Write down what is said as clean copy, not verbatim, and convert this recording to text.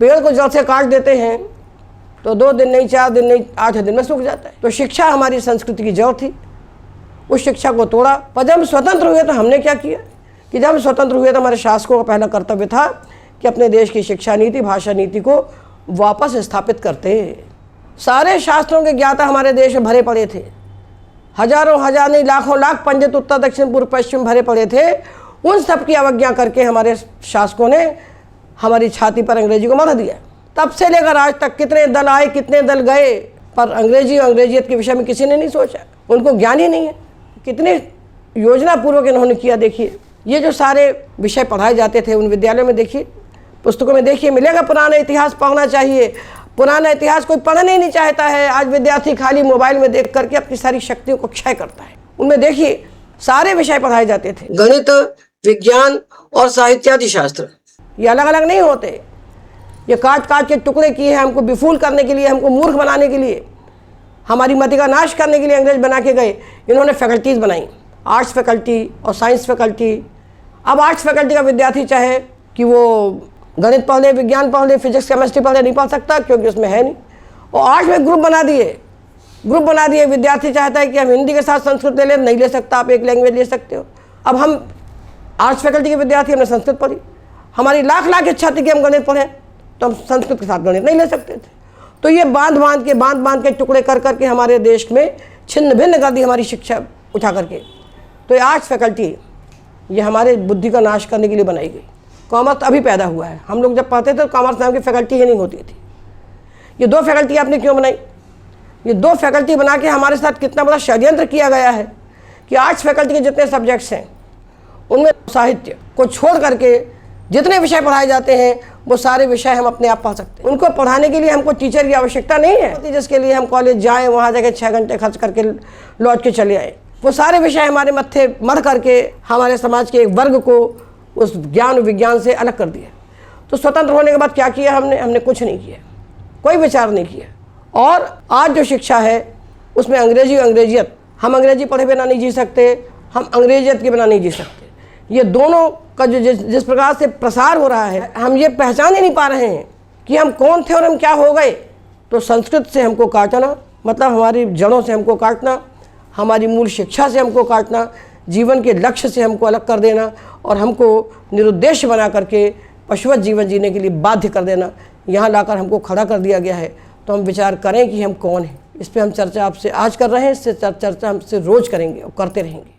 पेड़ को जड़ से काट देते हैं तो 2 दिन नहीं, 4 दिन नहीं, 8 दिन में सूख जाता है। तो शिक्षा हमारी संस्कृति की जड़ थी, उस शिक्षा को तोड़ा। पर जब हम स्वतंत्र हुए तो हमने क्या किया कि जब हम स्वतंत्र हुए तो हमारे शासकों का पहला कर्तव्य था कि अपने देश की शिक्षा नीति, भाषा नीति को वापस स्थापित करते। सारे शास्त्रों के ज्ञाता हमारे देश में भरे पड़े थे, हजारों हजार नहीं लाखों लाख पंडित उत्तर दक्षिण पूर्व पश्चिम भरे पड़े थे। उन सब की अवज्ञा करके हमारे शासकों ने हमारी छाती पर अंग्रेजी को मढ़ दिया। तब से लेकर आज तक कितने दल आए, कितने दल गए, पर अंग्रेजी और अंग्रेजियत के विषय में किसी ने नहीं सोचा। उनको ज्ञान ही नहीं है। कितने योजना पूर्वक इन्होंने किया। देखिए, ये जो सारे विषय पढ़ाए जाते थे उन विद्यालयों में देखिए, पुस्तकों में देखिए, मिलेगा पुराना इतिहास पढ़ना चाहिए। पुराना इतिहास कोई पढ़ना ही नहीं चाहता है। आज विद्यार्थी खाली मोबाइल में देख करके अपनी सारी शक्तियों को क्षय करता है। उनमें देखिए सारे विषय पढ़ाए जाते थे, गणित, विज्ञान और साहित्य आदि शास्त्र। ये अलग अलग नहीं होते, ये काट काट के टुकड़े किए हैं हमको विफूल करने के लिए, हमको मूर्ख बनाने के लिए, हमारी मति का नाश करने के लिए अंग्रेज बना के गए। इन्होंने फैकल्टीज़ बनाई, आर्ट्स फैकल्टी और साइंस फैकल्टी। अब आर्ट्स फैकल्टी का विद्यार्थी चाहे कि वो गणित पढ़ ले, विज्ञान पढ़ ले, फिजिक्स केमिस्ट्री पढ़ ले, नहीं पढ़ सकता क्योंकि उसमें है नहीं। और आर्ट्स में ग्रुप बना दिए। विद्यार्थी चाहता है कि हम हिंदी के साथ संस्कृत ले लें, नहीं ले सकता, आप एक लैंग्वेज ले सकते हो। अब हम आर्ट्स फैकल्टी के विद्यार्थी, हमने संस्कृत पढ़ी, हमारी लाख लाख इच्छा थी कि हम गणित पढ़ें, तो हम संस्कृत के साथ गणित नहीं ले सकते थे। तो ये बांध के टुकड़े कर करके हमारे देश में छिन्न भिन्न कर दी हमारी शिक्षा उठा करके। तो ये आर्ट्स फैकल्टी ये हमारे बुद्धि का नाश करने के लिए बनाई गई। कॉमर्स अभी पैदा हुआ है। हम लोग जब पढ़ते थे तो कॉमर्स नाम की फैकल्टी ही नहीं होती थी। ये 2 फैकल्टी आपने क्यों बनाई? ये 2 फैकल्टी बना के हमारे साथ कितना बड़ा षड्यंत्र किया गया है कि आर्ट्स फैकल्टी के जितने सब्जेक्ट्स हैं उनमें साहित्य को छोड़ करके जितने विषय पढ़ाए जाते हैं वो सारे विषय हम अपने आप पढ़ सकते हैं। उनको पढ़ाने के लिए हमको टीचर की आवश्यकता नहीं है, जिसके लिए हम कॉलेज जाएँ, वहाँ जाकर 6 घंटे खर्च करके लौट के चले आए। वो सारे विषय हमारे मत्थे मढ़ करके हमारे समाज के एक वर्ग को उस ज्ञान विज्ञान से अलग कर दिया। तो स्वतंत्र होने के बाद क्या किया हमने कुछ नहीं किया, कोई विचार नहीं किया। और आज जो शिक्षा है उसमें अंग्रेजी और अंग्रेजियत, हम अंग्रेजी पढ़े बिना नहीं जी सकते, हम अंग्रेजियत के बिना नहीं जी सकते। ये दोनों का जो जिस प्रकार से प्रसार हो रहा है, हम ये पहचान ही नहीं पा रहे हैं कि हम कौन थे और हम क्या हो गए। तो संस्कृत से हमको काटना मतलब हमारी जड़ों से हमको काटना, हमारी मूल शिक्षा से हमको काटना, जीवन के लक्ष्य से हमको अलग कर देना और हमको निरुद्देश्य बना करके पशुवत जीवन जीने के लिए बाध्य कर देना। यहाँ लाकर हमको खड़ा कर दिया गया है। तो हम विचार करें कि हम कौन हैं। इस पर हम चर्चा आपसे आज कर रहे हैं, इससे चर्चा हमसे रोज़ करेंगे और करते रहेंगे।